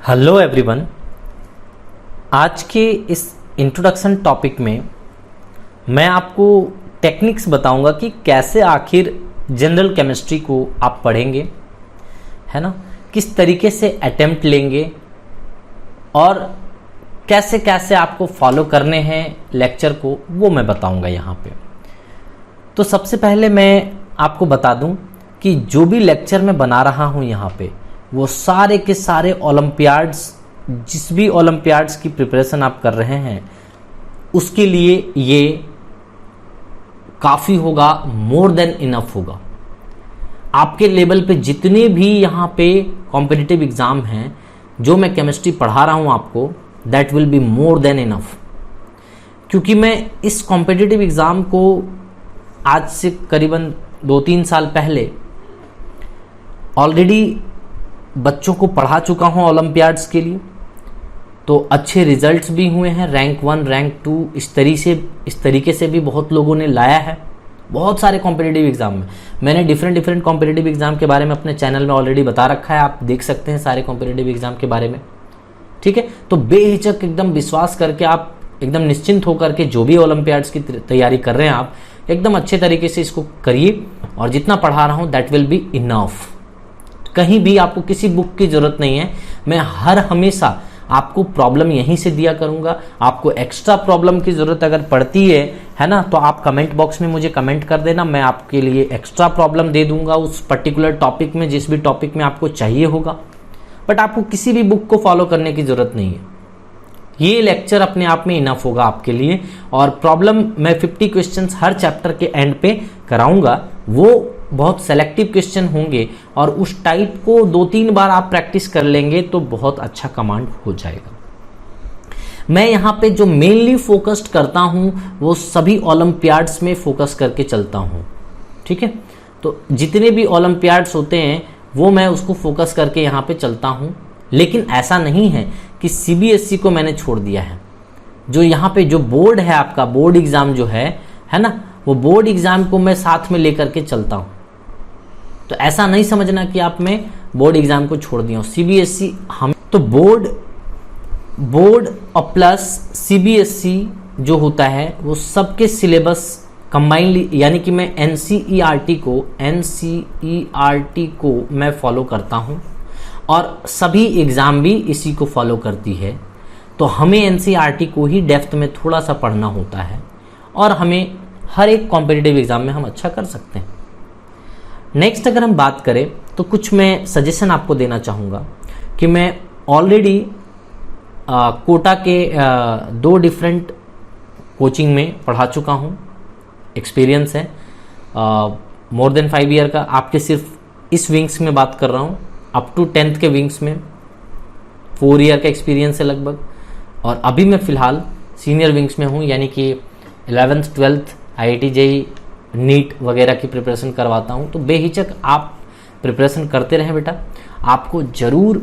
Hello everyone. आज के इस इंट्रोडक्शन टॉपिक में मैं आपको टेक्निक्स बताऊंगा कि कैसे आखिर जनरल केमिस्ट्री को आप पढ़ेंगे, है ना, किस तरीके से अटेम्प्ट लेंगे और कैसे कैसे आपको फॉलो करने हैं लेक्चर को, वो मैं बताऊंगा यहाँ पे। तो सबसे पहले मैं आपको बता दूं कि जो भी लेक्चर मैं बना रहा हूँ यहाँ पे, वो सारे के सारे ओलंपियाड्स, जिस भी ओलंपियाड्स की प्रिपरेशन आप कर रहे हैं उसके लिए ये काफ़ी होगा, मोर देन इनफ होगा। आपके लेवल पे जितने भी यहाँ पे कॉम्पिटिटिव एग्ज़ाम हैं, जो मैं केमिस्ट्री पढ़ा रहा हूँ आपको, that will be more than enough. क्योंकि मैं इस कॉम्पिटिटिव एग्ज़ाम को आज से करीबन 2-3 साल पहले ऑलरेडी बच्चों को पढ़ा चुका हूँ ओलंपियाड्स के लिए। तो अच्छे रिजल्ट्स भी हुए हैं, रैंक 1 रैंक 2 इस तरीके से भी बहुत लोगों ने लाया है। बहुत सारे कॉम्पिटिटिव एग्जाम में मैंने डिफरेंट कॉम्पिटिटिव एग्जाम के बारे में अपने चैनल में ऑलरेडी बता रखा है, आप देख सकते हैं सारे कॉम्पिटिटिव एग्जाम के बारे में। ठीक है, तो बेहिचक एकदम विश्वास करके आप एकदम निश्चिंत होकर के जो भी ओलंपियाड्स की तैयारी कर रहे हैं आप एकदम अच्छे तरीके से इसको करिए, और जितना पढ़ा रहा हूँ दैट विल बी इनफ। कहीं भी आपको किसी बुक की जरूरत नहीं है। मैं हमेशा आपको प्रॉब्लम यहीं से दिया करूंगा। आपको एक्स्ट्रा प्रॉब्लम की जरूरत अगर पड़ती है ना, तो आप कमेंट बॉक्स में मुझे कमेंट कर देना, मैं आपके लिए एक्स्ट्रा प्रॉब्लम दे दूंगा उस पर्टिकुलर टॉपिक में, जिस भी टॉपिक में आपको चाहिए होगा। बट आपको किसी भी बुक को फॉलो करने की जरूरत नहीं है। ये लेक्चर अपने आप में इनफ होगा आपके लिए। और प्रॉब्लम मैं 50 क्वेश्चंस हर चैप्टर के एंड पे कराऊंगा। वो बहुत सेलेक्टिव क्वेश्चन होंगे और उस टाइप को 2-3 बार आप प्रैक्टिस कर लेंगे तो बहुत अच्छा कमांड हो जाएगा। मैं यहाँ पे जो मेनली फोकस्ड करता हूँ वो सभी ओलंपियाड्स में फोकस करके चलता हूँ। ठीक है, तो जितने भी ओलंपियाड्स होते हैं वो मैं उसको फोकस करके यहाँ पे चलता हूँ। लेकिन ऐसा नहीं है कि सीबीएसई को मैंने छोड़ दिया है। जो यहाँ पे जो बोर्ड है, आपका बोर्ड एग्जाम जो है ना, वो बोर्ड एग्जाम को मैं साथ में लेकर के चलता हूँ। तो ऐसा नहीं समझना कि आप मैं बोर्ड एग्जाम को छोड़ दिया हूँ। सीबीएसई हम तो बोर्ड और प्लस सीबीएसई जो होता है वो सबके सिलेबस कंबाइनली, यानी कि मैं एनसीईआरटी को मैं फॉलो करता हूँ और सभी एग्जाम भी इसी को फॉलो करती है। तो हमें एनसीईआरटी को ही डेप्थ में थोड़ा सा पढ़ना होता है और हमें हर एक कॉम्पिटिटिव एग्जाम में हम अच्छा कर सकते हैं। नेक्स्ट अगर हम बात करें तो कुछ मैं सजेशन आपको देना चाहूँगा कि मैं ऑलरेडी कोटा के 2 डिफरेंट कोचिंग में पढ़ा चुका हूँ। एक्सपीरियंस है मोर देन 5 ईयर का। आपके सिर्फ इस विंग्स में बात कर रहा हूँ, अप टू 10th के विंग्स में 4 ईयर का एक्सपीरियंस है लगभग। और अभी मैं फ़िलहाल सीनियर विंग्स में हूँ, यानी कि 11th 12th IIT JEE NEET वगैरह की प्रिपरेशन करवाता हूँ। तो बेहिचक आप प्रिपरेशन करते रहें बेटा, आपको ज़रूर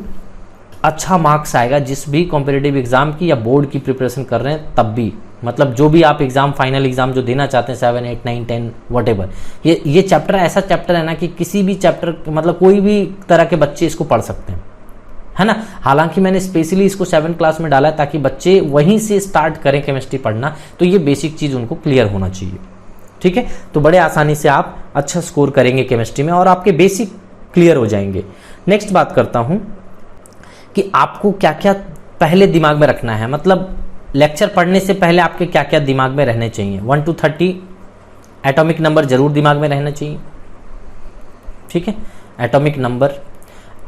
अच्छा मार्क्स आएगा। जिस भी कॉम्पिटिटिव एग्ज़ाम की या बोर्ड की प्रिपरेशन कर रहे हैं तब भी, मतलब जो भी आप एग्ज़ाम, फाइनल एग्ज़ाम जो देना चाहते हैं 7, 8, 9, 10 वटेवर, ये चैप्टर ऐसा चैप्टर है ना कि किसी भी चैप्टर, मतलब कोई भी तरह के बच्चे इसको पढ़ सकते हैं, है ना। हालांकि मैंने स्पेशली इसको 7th क्लास में डाला है ताकि बच्चे वहीं से स्टार्ट करें केमिस्ट्री पढ़ना, तो ये बेसिक चीज़ उनको क्लियर होना चाहिए। ठीक है, तो बड़े आसानी से आप अच्छा स्कोर करेंगे केमिस्ट्री में और आपके बेसिक क्लियर हो जाएंगे। नेक्स्ट बात करता हूं कि आपको क्या क्या पहले दिमाग में रखना है, मतलब लेक्चर पढ़ने से पहले आपके क्या क्या दिमाग में रहने चाहिए। 1 to 30 एटॉमिक नंबर जरूर दिमाग में रहना चाहिए। ठीक है, atomic number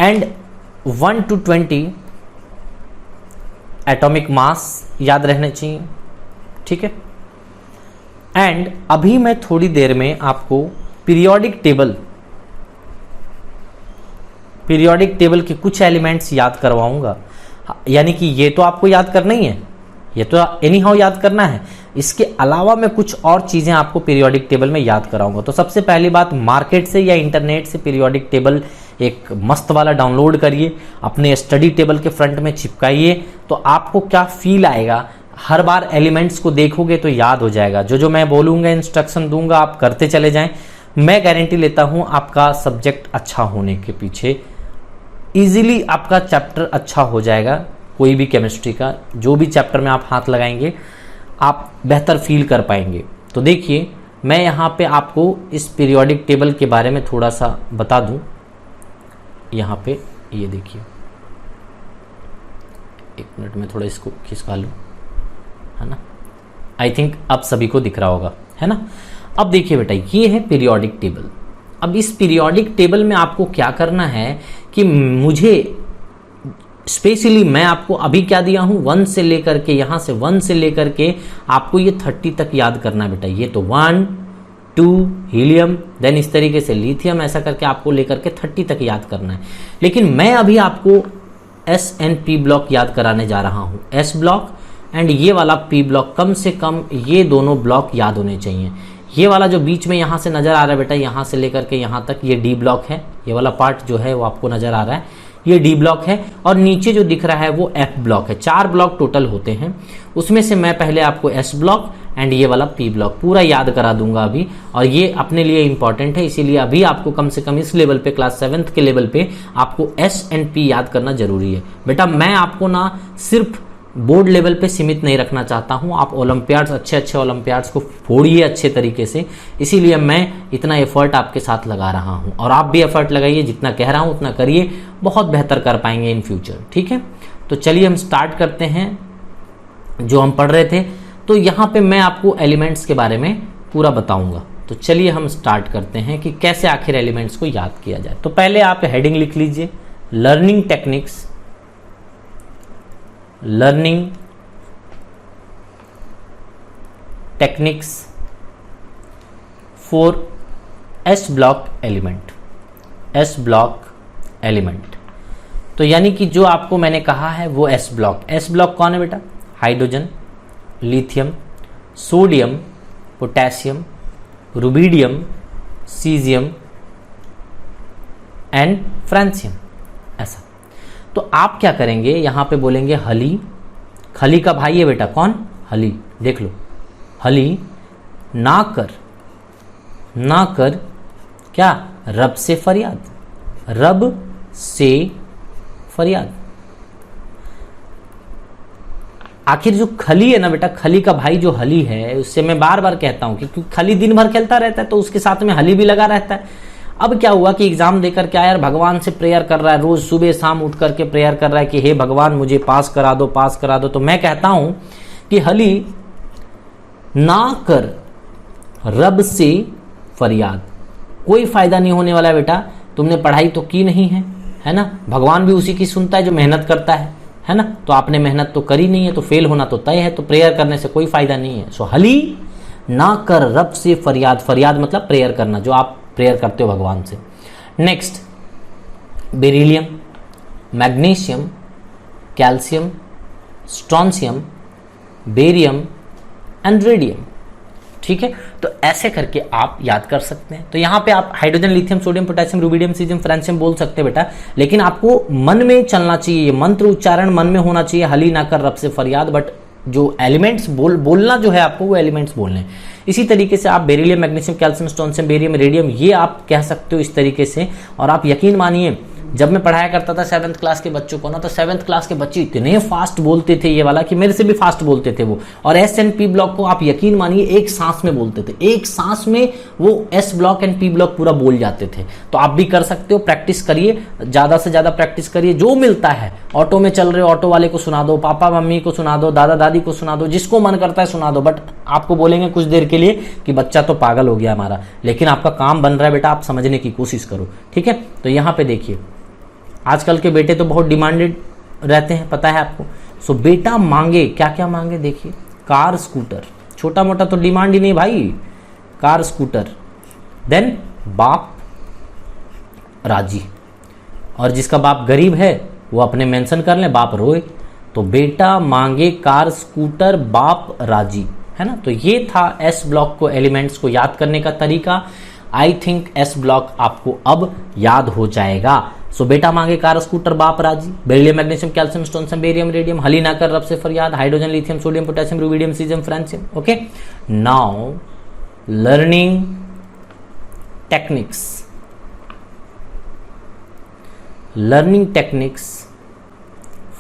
and 1 to 20 atomic mass याद रहने चाहिए। ठीक है, एंड अभी मैं थोड़ी देर में आपको पीरियोडिक टेबल के कुछ एलिमेंट्स याद करवाऊंगा। यानी कि ये तो आपको याद करना ही है, ये तो एनी हाउ याद करना है। इसके अलावा मैं कुछ और चीजें आपको पीरियोडिक टेबल में याद कराऊंगा। तो सबसे पहली बात, मार्केट से या इंटरनेट से पीरियोडिक टेबल एक मस्त वाला डाउनलोड करिए, अपने स्टडी टेबल के फ्रंट में चिपकाइए। तो आपको क्या फील आएगा, हर बार एलिमेंट्स को देखोगे तो याद हो जाएगा। जो मैं बोलूँगा, इंस्ट्रक्शन दूंगा, आप करते चले जाएं। मैं गारंटी लेता हूँ आपका सब्जेक्ट अच्छा होने के पीछे इजीली आपका चैप्टर अच्छा हो जाएगा। कोई भी केमिस्ट्री का जो भी चैप्टर में आप हाथ लगाएंगे आप बेहतर फील कर पाएंगे। तो देखिए मैं यहाँ पे आपको इस पीरियोडिक टेबल के बारे में थोड़ा सा बता दूं। यहाँ पे ये देखिए, एक मिनट में थोड़ा इसको खिसका लूँ, है ना। आई थिंक अब सभी को दिख रहा होगा, है ना। अब देखिए बेटा, ये है पीरियोडिक टेबल। अब इस पीरियोडिक टेबल में आपको क्या करना है कि मुझे स्पेशली मैं आपको अभी क्या दिया हूं, 1 से लेकर के, यहां से 1 से लेकर के आपको ये 30 तक याद करना है बेटा। ये तो 1 2 हीलियम, देन इस तरीके से लिथियम, ऐसा करके आपको लेकर के 30 तक याद करना है। लेकिन मैं अभी आपको एस एंड पी ब्लॉक याद कराने जा रहा हूं। एस ब्लॉक एंड ये वाला पी ब्लॉक, कम से कम ये दोनों ब्लॉक याद होने चाहिए। ये वाला जो बीच में यहां से नजर आ रहा है बेटा, यहां से लेकर के यहां तक, ये डी ब्लॉक है। ये वाला पार्ट जो है वो आपको नजर आ रहा है, ये डी ब्लॉक है। और नीचे जो दिख रहा है वो एफ ब्लॉक है। 4 ब्लॉक टोटल होते हैं, उसमें से मैं पहले आपको एस ब्लॉक एंड ये वाला पी ब्लॉक पूरा याद करा दूंगा अभी। और ये अपने लिए इंपॉर्टेंट है, इसीलिए अभी आपको कम से कम इस लेवल पे, क्लास 7th के लेवल पे आपको एस एंड पी याद करना जरूरी है बेटा। मैं आपको ना सिर्फ बोर्ड लेवल पे सीमित नहीं रखना चाहता हूं, आप ओलंपियाड्स, अच्छे ओलंपियाड्स को फोड़िए अच्छे तरीके से। इसीलिए मैं इतना एफर्ट आपके साथ लगा रहा हूं और आप भी एफर्ट लगाइए, जितना कह रहा हूं उतना करिए, बहुत बेहतर कर पाएंगे इन फ्यूचर। ठीक है, तो चलिए हम स्टार्ट करते हैं जो हम पढ़ रहे थे। तो यहां पे मैं आपको एलिमेंट्स के बारे में पूरा बताऊंगा। तो चलिए हम स्टार्ट करते हैं कि कैसे आखिर एलिमेंट्स को याद किया जाए। तो पहले आप हेडिंग लिख लीजिए, learning techniques, learning techniques for S block element, S block element. तो यानी कि जो आपको मैंने कहा है वो एस ब्लॉक। एस ब्लॉक कौन है बेटा? Hydrogen, lithium, sodium, potassium, rubidium, caesium and francium, ऐसा। तो आप क्या करेंगे, यहां पे बोलेंगे हली। खली का भाई है बेटा कौन? हली। देख लो, हली ना कर क्या? रब से फरियाद, रब से फरियाद। आखिर जो खली है ना बेटा, खली का भाई जो हली है, उससे मैं बार बार कहता हूं कि खली दिन भर खेलता रहता है तो उसके साथ में हली भी लगा रहता है। अब क्या हुआ कि एग्जाम देकर क्या यार, भगवान से प्रेयर कर रहा है, रोज सुबह शाम उठ करके प्रेयर कर रहा है कि हे भगवान मुझे पास करा दो, पास करा दो। तो मैं कहता हूं कि हली ना कर रब से फरियाद, कोई फायदा नहीं होने वाला बेटा। तुमने पढ़ाई तो की नहीं है ना। भगवान भी उसी की सुनता है जो मेहनत करता है ना। तो आपने मेहनत तो करी नहीं है, तो फेल होना तो तय है। तो प्रेयर करने से कोई फायदा नहीं है। सो हली ना कर रब से फरियाद, फरियाद मतलब प्रेयर करना, जो आप प्रेयर करते हो भगवान से। Next, beryllium, magnesium, calcium, strontium, barium and radium. ठीक है, तो ऐसे करके आप याद कर सकते हैं। तो यहां पे आप hydrogen, lithium, sodium, potassium, rubidium, caesium, francium बोल सकते हैं बेटा, लेकिन आपको मन में चलना चाहिए, ये मंत्र उच्चारण मन में होना चाहिए, हली ना कर रब से फरियाद। बट जो एलिमेंट्स बोलना जो है आपको, वो एलिमेंट्स बोलने। इसी तरीके से आप beryllium, magnesium, calcium, strontium, barium, radium, ये आप कह सकते हो इस तरीके से। और आप यकीन मानिए, जब मैं पढ़ाया करता था 7th क्लास के बच्चों को ना, तो 7th क्लास के बच्चे इतने फास्ट बोलते थे ये वाला कि मेरे से भी फास्ट बोलते थे वो। और एस एंड पी ब्लॉक को आप यकीन मानिए एक सांस में बोलते थे, एक सांस में वो S block and P block पूरा बोल जाते थे। तो आप भी कर सकते हो, प्रैक्टिस करिए, ज्यादा से ज्यादा प्रैक्टिस करिए। जो मिलता है, ऑटो में चल रहे हो ऑटो वाले को सुना दो, पापा मम्मी को सुना दो, दादा दादी को सुना दो, जिसको मन करता है सुना दो। बट आपको बोलेंगे कुछ देर के लिए कि बच्चा तो पागल हो गया हमारा, लेकिन आपका काम बन रहा है बेटा, आप समझने की कोशिश करो। ठीक है, तो यहां पे देखिए, आजकल के बेटे तो बहुत डिमांडेड रहते हैं, पता है आपको। सो बेटा मांगे, क्या क्या मांगे देखिए, कार, स्कूटर, छोटा मोटा तो डिमांड ही नहीं भाई, कार, स्कूटर। देन बाप राजी, और जिसका बाप गरीब है वो अपने मेंशन कर ले, बाप रोए। तो बेटा मांगे कार, स्कूटर, बाप राजी, है ना। तो ये था एस ब्लॉक को, एलिमेंट्स को याद करने का तरीका। आई थिंक एस ब्लॉक आपको अब याद हो जाएगा। सो बेटा मांगे कार, स्कूटर, बाप राजी, beryllium, magnesium, calcium, strontium, barium, radium, हली ना कर रब से फरियाद, hydrogen, lithium, sodium, potassium, rubidium, caesium, francium. Okay, now learning techniques, learning techniques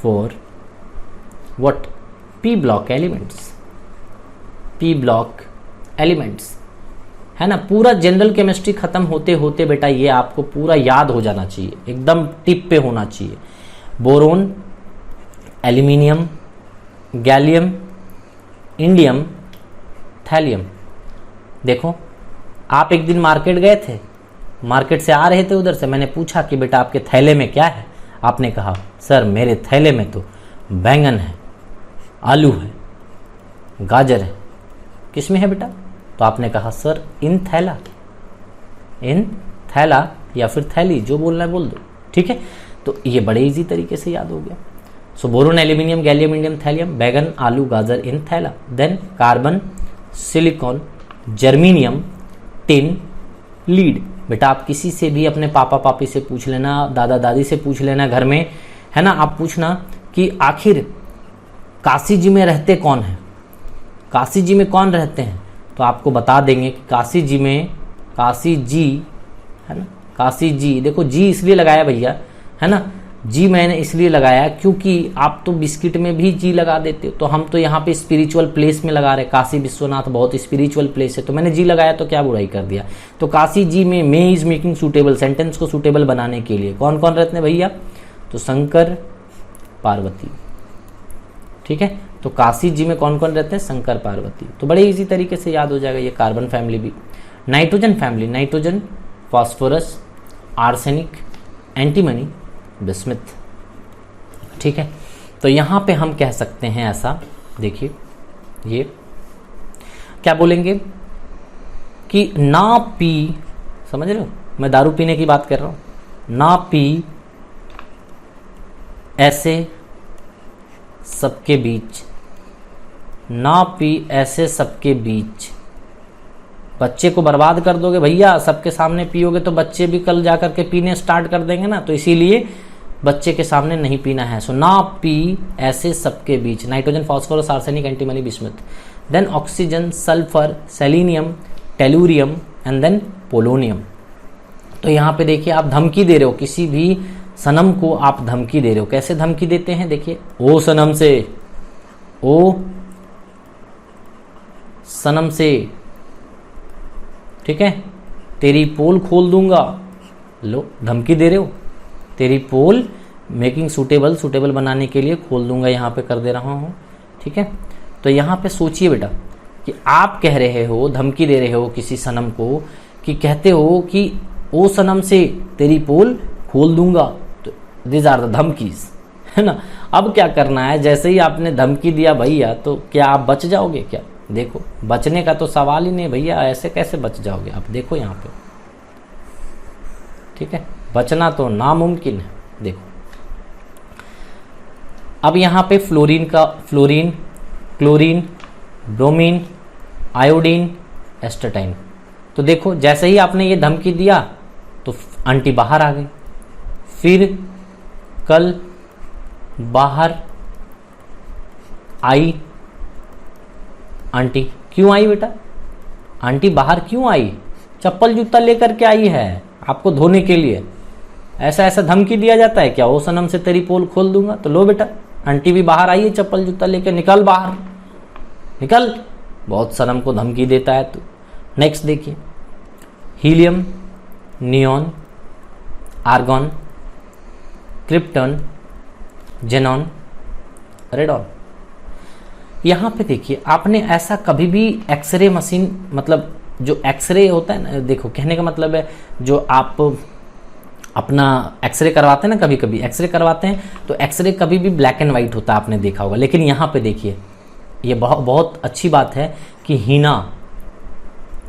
for what, P block elements, P block elements, है ना। पूरा जनरल केमिस्ट्री खत्म होते होते बेटा ये आपको पूरा याद हो जाना चाहिए, एकदम टिप पे होना चाहिए। Boron, aluminium, gallium, indium, thallium. देखो आप एक दिन मार्केट गए थे, मार्केट से आ रहे थे उधर से, मैंने पूछा कि बेटा आपके थैले में क्या है, आपने कहा सर मेरे थैले में तो बैंगन है, आलू है, गाजर है। किस में है बेटा? तो आपने कहा सर इन थैला, इन थैला या फिर थैली, जो बोलना है बोल दो, ठीक है। तो ये बड़े इजी तरीके से याद हो गया। So boron, aluminium, gallium, indium, thallium, बैगन, आलू, गाजर, इन थैला। Then carbon, silicon, germanium, tin, lead. बेटा आप किसी से भी, अपने पापा पापी से पूछ लेना, दादा दादी से पूछ लेना घर में, है ना, आप पूछना कि आखिर काशी जी में रहते कौन हैं, काशी जी में कौन रहते हैं, तो आपको बता देंगे कि काशी जी में, काशी जी, है ना, काशी जी। देखो जी इसलिए लगाया भैया, है ना, जी मैंने इसलिए लगाया क्योंकि आप तो बिस्किट में भी जी लगा देते हो, तो हम तो यहाँ पे स्पिरिचुअल प्लेस में लगा रहे, काशी विश्वनाथ बहुत स्पिरिचुअल प्लेस है, तो मैंने जी लगाया तो क्या बुराई कर दिया। तो काशी जी में मे इज मेकिंग सूटेबल, सेंटेंस को सूटेबल बनाने के लिए कौन कौन रहते हैं भैया, तो शंकर पार्वती, ठीक है। तो काशी जी में कौन कौन रहते हैं, शंकर पार्वती। तो बड़े इजी तरीके से याद हो जाएगा ये कार्बन फैमिली भी। Nitrogen family, nitrogen, phosphorus, arsenic, antimony, bismuth, ठीक है। तो यहां पे हम कह सकते हैं ऐसा, देखिए ये क्या बोलेंगे कि ना पी, समझ रहे हो, मैं दारू पीने की बात कर रहा हूं, ना पी ऐसे सबके बीच, ना पी ऐसे सबके बीच। बच्चे को बर्बाद कर दोगे भैया, सबके सामने पियोगे तो बच्चे भी कल जाकर के पीने स्टार्ट कर देंगे ना, तो इसीलिए बच्चे के सामने नहीं पीना है। सो ना पी ऐसे सबके बीच, nitrogen, phosphorus, arsenic, antimony, bismuth. Then oxygen, sulphur, selenium, tellurium and then polonium. तो यहाँ पे देखिए आप धमकी दे रहे हो, किसी भी सनम को आप धमकी दे रहे हो। कैसे धमकी देते हैं, देखिए, ओ सनम से, ओ सनम से, ठीक है, तेरी पोल खोल दूंगा। लो धमकी दे रहे हो, तेरी पोल मेकिंग सूटेबल, सूटेबल बनाने के लिए खोल दूंगा, यहाँ पे कर दे रहा हूँ, ठीक है। तो यहाँ पे सोचिए बेटा कि आप कह रहे हो, धमकी दे रहे हो किसी सनम को, कि कहते हो कि ओ सनम से तेरी पोल खोल दूंगा। तो दिस आर द धमकीज, है ना। अब क्या करना है, जैसे ही आपने धमकी दिया भैया, तो क्या आप बच जाओगे क्या? देखो बचने का तो सवाल ही नहीं भैया, ऐसे कैसे बच जाओगे आप, देखो यहाँ पे, ठीक है, बचना तो नामुमकिन है। देखो अब यहाँ पे फ्लोरीन का, fluorine, chlorine, bromine, iodine, astatine. तो देखो जैसे ही आपने ये धमकी दिया तो आंटी बाहर आ गई, फिर कल बाहर आई आंटी। क्यों आई बेटा, आंटी बाहर क्यों आई? चप्पल जूता लेकर के आई है आपको धोने के लिए। ऐसा ऐसा धमकी दिया जाता है क्या, ओ सनम से तेरी पोल खोल दूंगा। तो लो बेटा, आंटी भी बाहर आई है चप्पल जूता लेकर, निकल बाहर, निकल। बहुत सनम को धमकी देता है तू। नेक्स्ट देखिए, helium, neon, argon, krypton, xenon, radon. यहाँ पे देखिए आपने ऐसा कभी भी एक्सरे मशीन, मतलब जो एक्सरे होता है ना, देखो कहने का मतलब है जो आप अपना एक्सरे करवाते हैं ना, कभी कभी एक्सरे करवाते हैं तो एक्सरे कभी भी ब्लैक एंड वाइट होता है, आपने देखा होगा। लेकिन यहाँ पे देखिए ये बहुत बहुत अच्छी बात है कि हीना,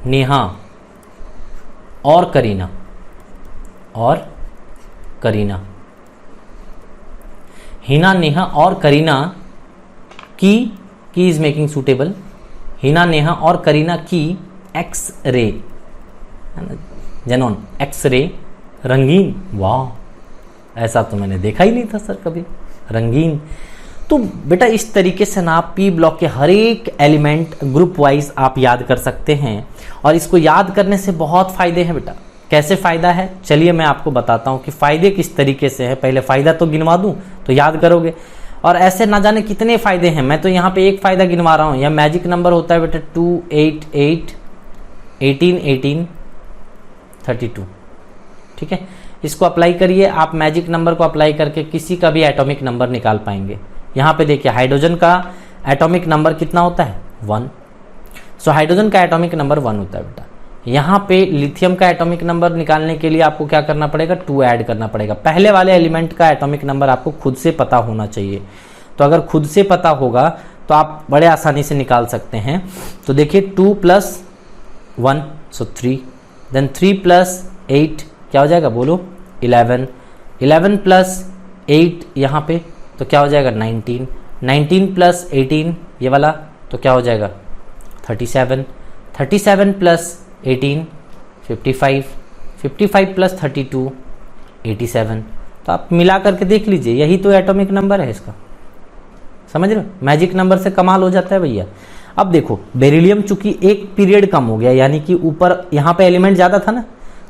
नेहा और करीना, और करीना, हीना, नेहा और करीना की इज मेकिंग सूटेबल, हीना, नेहा और करीना की X ray, xenon, X ray, रंगीन। वाह, ऐसा तो मैंने देखा ही नहीं था सर कभी, रंगीन। तो बेटा इस तरीके से ना आप पी ब्लॉक के हर एक एलिमेंट ग्रुप वाइज आप याद कर सकते हैं, और इसको याद करने से बहुत फायदे हैं बेटा, कैसे फ़ायदा है, चलिए मैं आपको बताता हूँ कि फ़ायदे किस तरीके से है। पहले फ़ायदा तो गिनवा दूँ तो याद करोगे, और ऐसे ना जाने कितने फ़ायदे हैं। मैं तो यहाँ पे एक फ़ायदा गिनवा रहा हूँ। यह मैजिक नंबर होता है बेटा 2 8 8 18 18 32, ठीक है। इसको अप्लाई करिए आप, मैजिक नंबर को अप्लाई करके किसी का भी एटॉमिक नंबर निकाल पाएंगे। यहाँ पे देखिए हाइड्रोजन का एटॉमिक नंबर कितना होता है 1, सो हाइड्रोजन का एटॉमिक नंबर 1 होता है बेटा। यहाँ पे लिथियम का एटॉमिक नंबर निकालने के लिए आपको क्या करना पड़ेगा, 2 ऐड करना पड़ेगा। पहले वाले एलिमेंट का एटॉमिक नंबर आपको खुद से पता होना चाहिए, तो अगर खुद से पता होगा तो आप बड़े आसानी से निकाल सकते हैं। तो देखिए 2 + 1 सो 3, देन 3 + 8 क्या हो जाएगा बोलो 11, 11 + 8 यहाँ पे तो क्या हो जाएगा 19, 19 + 18 ये वाला तो क्या हो जाएगा 37, 37 + 18 55, 55 + 32 87। तो आप मिला करके देख लीजिए, यही तो एटॉमिक नंबर है इसका, समझ रहे हो। मैजिक नंबर से कमाल हो जाता है भैया। अब देखो बेरिलियम चूंकि एक पीरियड कम हो गया, यानी कि ऊपर यहाँ पे एलिमेंट ज़्यादा था ना,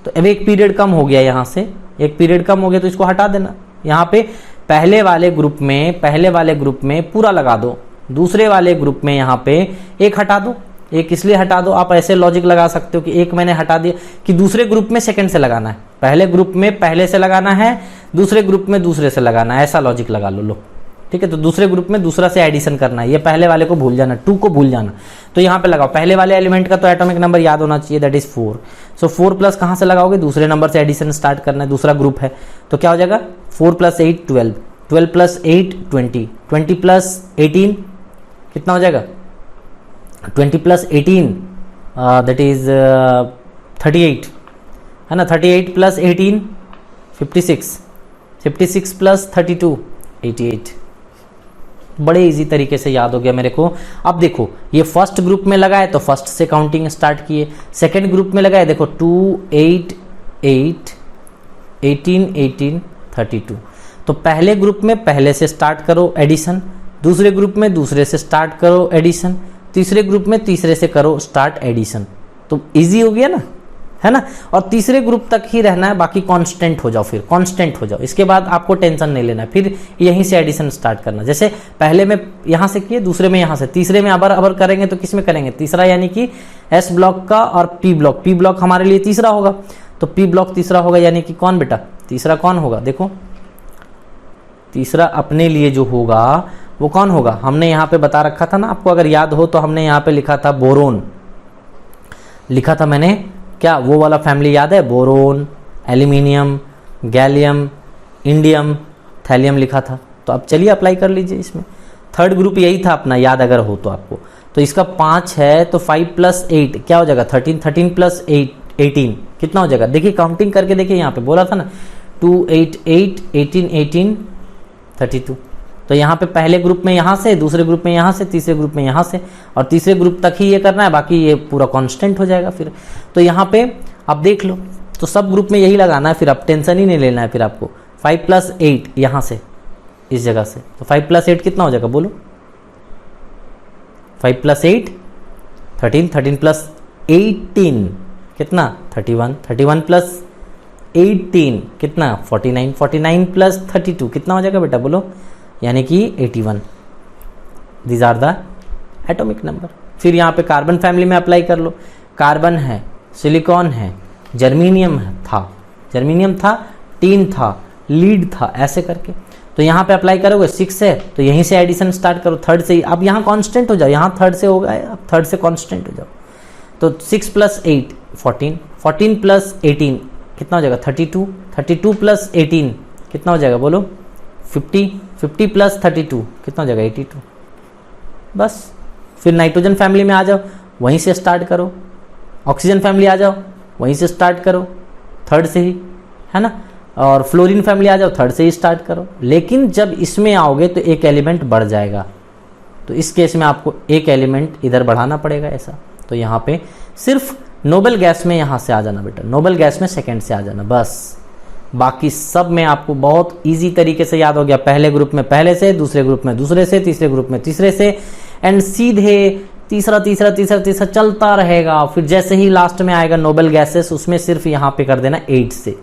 तो अब एक पीरियड कम हो गया, यहाँ से एक पीरियड कम हो गया तो इसको हटा देना। यहाँ पे पहले वाले ग्रुप में पूरा लगा दो, दूसरे वाले ग्रुप में यहाँ पे एक हटा दो। एक इसलिए हटा दो, आप ऐसे लॉजिक लगा सकते हो कि एक मैंने हटा दिया कि दूसरे ग्रुप में सेकंड से लगाना है, पहले ग्रुप में पहले से लगाना है, दूसरे ग्रुप में दूसरे से लगाना है, ऐसा लॉजिक लगा लो। ठीक है, तो दूसरे ग्रुप में दूसरा से एडिशन करना है, ये पहले वाले को भूल जाना, 2 को भूल जाना। तो यहाँ पे लगाओ, पहले वाले एलिमेंट का तो एटॉमिक नंबर याद होना चाहिए, दैट इज 4। सो 4 प्लस कहाँ से लगाओगे, दूसरे नंबर से एडिशन स्टार्ट करना है, दूसरा ग्रुप है तो क्या हो जाएगा 4 + 8 12, 12 + 8 20, 20 + 18 कितना हो जाएगा 20 + 18 दैट इज 38 है ना, 38 + 18 56, 56 + 32 88। बड़े इजी तरीके से याद हो गया मेरे को। अब देखो ये फर्स्ट ग्रुप में लगा है तो फर्स्ट से काउंटिंग स्टार्ट किए, सेकंड ग्रुप में लगा है देखो 2 8 8 18 18 32। तो पहले ग्रुप में पहले से स्टार्ट करो एडिशन, दूसरे ग्रुप में दूसरे से स्टार्ट करो एडिशन, तीसरे ग्रुप में तीसरे से करो स्टार्ट एडिशन। तो इजी हो गया ना, है ना। और तीसरे ग्रुप तक ही रहना है, बाकी कांस्टेंट हो जाओ, फिर कांस्टेंट हो जाओ। इसके बाद आपको टेंशन नहीं लेना है, फिर यहीं से एडिशन स्टार्ट करना। जैसे पहले में यहाँ से किए, दूसरे में यहाँ से, तीसरे में अबर करेंगे तो किस में करेंगे तीसरा, यानी कि एस ब्लॉक का और पी ब्लॉक हमारे लिए तीसरा होगा, तो पी ब्लॉक तीसरा होगा, यानी कि कौन बेटा तीसरा कौन होगा, देखो तीसरा अपने लिए जो होगा वो कौन होगा, हमने यहाँ पे बता रखा था ना आपको, अगर याद हो तो हमने यहाँ पे लिखा था बोरोन, लिखा था मैंने क्या, वो वाला फैमिली याद है, boron, aluminium, gallium, indium, thallium लिखा था। तो अब चलिए अप्लाई कर लीजिए इसमें। थर्ड ग्रुप यही था अपना, याद अगर हो तो आपको। तो इसका 5 है तो 5 + 8 क्या हो जाएगा 13, 13 + 8 18 कितना हो जाएगा, देखिए काउंटिंग करके देखिए, यहाँ पे बोला था ना 2 8 8 18 18 32। तो यहाँ पे पहले ग्रुप में यहाँ से, दूसरे ग्रुप में यहाँ से, तीसरे ग्रुप में यहाँ से, और तीसरे ग्रुप तक ही ये करना है, बाकी ये पूरा कांस्टेंट हो जाएगा फिर। तो यहाँ पे आप देख लो, तो सब ग्रुप में यही लगाना है, फिर आप टेंशन ही नहीं लेना है फिर आपको। 5 + 8 यहाँ से इस जगह से, तो 5 + 8 कितना हो जाएगा बोलो, 5 + 8 13, 13 + 18 कितना 31, 31 + 18 कितना 49, 49 + 32 कितना हो जाएगा बेटा बोलो, यानी कि 81। These are the atomic number. फिर यहाँ पे कार्बन फैमिली में अप्लाई कर लो, कार्बन है, सिलिकॉन है, जर्मीनियम जर्मीनियम था, टीन था, लीड था, ऐसे करके। तो यहाँ पे अप्लाई करोगे 6 है तो यहीं से एडिशन स्टार्ट करो, थर्ड से ही। अब यहाँ कांस्टेंट हो जाओ, यहाँ थर्ड से होगा, अब थर्ड से कांस्टेंट हो जाओ। तो 6 + 8 14, 14 + 18 कितना हो जाएगा 32, 32 + 18 कितना हो जाएगा बोलो 50, 50 + 32 कितना हो जाएगा 82। बस फिर नाइट्रोजन फैमिली में आ जाओ, वहीं से स्टार्ट करो, ऑक्सीजन फैमिली आ जाओ, वहीं से स्टार्ट करो, थर्ड से ही, है ना। और फ्लोरीन फैमिली आ जाओ, थर्ड से ही स्टार्ट करो। लेकिन जब इसमें आओगे तो एक एलिमेंट बढ़ जाएगा, तो इस केस में आपको एक एलिमेंट इधर बढ़ाना पड़ेगा ऐसा। तो यहाँ पे सिर्फ नोबल गैस में यहाँ से आ जाना बेटा, नोबल गैस में सेकेंड से आ जाना, बस। बाकी सब में आपको बहुत इजी तरीके से याद हो गया। पहले ग्रुप में पहले से, दूसरे ग्रुप में दूसरे से, तीसरे ग्रुप में तीसरे से, एंड सीधे तीसरा तीसरा तीसरा तीसरा चलता रहेगा। फिर जैसे ही लास्ट में आएगा नोबल गैसेस, उसमें सिर्फ यहाँ पे कर देना 8 से,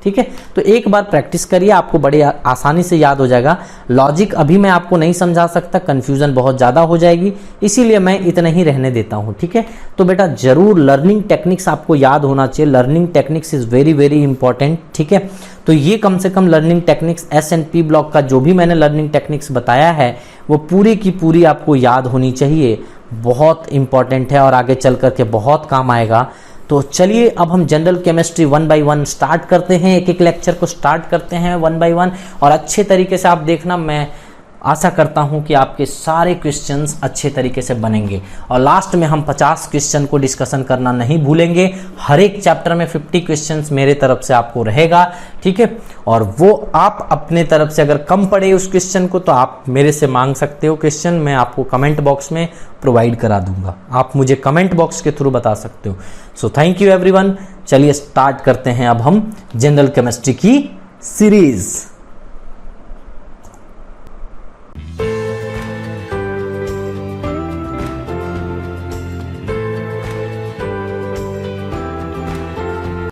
ठीक है। तो एक बार प्रैक्टिस करिए, आपको बड़े आसानी से याद हो जाएगा। लॉजिक अभी मैं आपको नहीं समझा सकता, कंफ्यूजन बहुत ज़्यादा हो जाएगी, इसीलिए मैं इतना ही रहने देता हूँ, ठीक है। तो बेटा जरूर लर्निंग टेक्निक्स आपको याद होना चाहिए, learning techniques is very very important, ठीक है। तो ये कम से कम लर्निंग टेक्निक्स S&P ब्लॉक का जो भी मैंने लर्निंग टेक्निक्स बताया है वो पूरी की पूरी आपको याद होनी चाहिए, बहुत इंपॉर्टेंट है और आगे चल करके बहुत काम आएगा। तो चलिए अब हम जनरल केमिस्ट्री 1 बाय 1 स्टार्ट करते हैं, एक एक लेक्चर को स्टार्ट करते हैं 1 बाय 1, और अच्छे तरीके से आप देखना। मैं आशा करता हूं कि आपके सारे क्वेश्चंस अच्छे तरीके से बनेंगे, और लास्ट में हम 50 क्वेश्चन को डिस्कशन करना नहीं भूलेंगे। हर एक चैप्टर में 50 क्वेश्चंस मेरे तरफ से आपको रहेगा, ठीक है। और वो आप अपने तरफ से अगर कम पड़े उस क्वेश्चन को तो आप मेरे से मांग सकते हो क्वेश्चन, मैं आपको कमेंट बॉक्स में प्रोवाइड करा दूंगा, आप मुझे कमेंट बॉक्स के थ्रू बता सकते हो। So thank you everyone. चलिए स्टार्ट करते हैं अब हम जनरल केमिस्ट्री की सीरीज।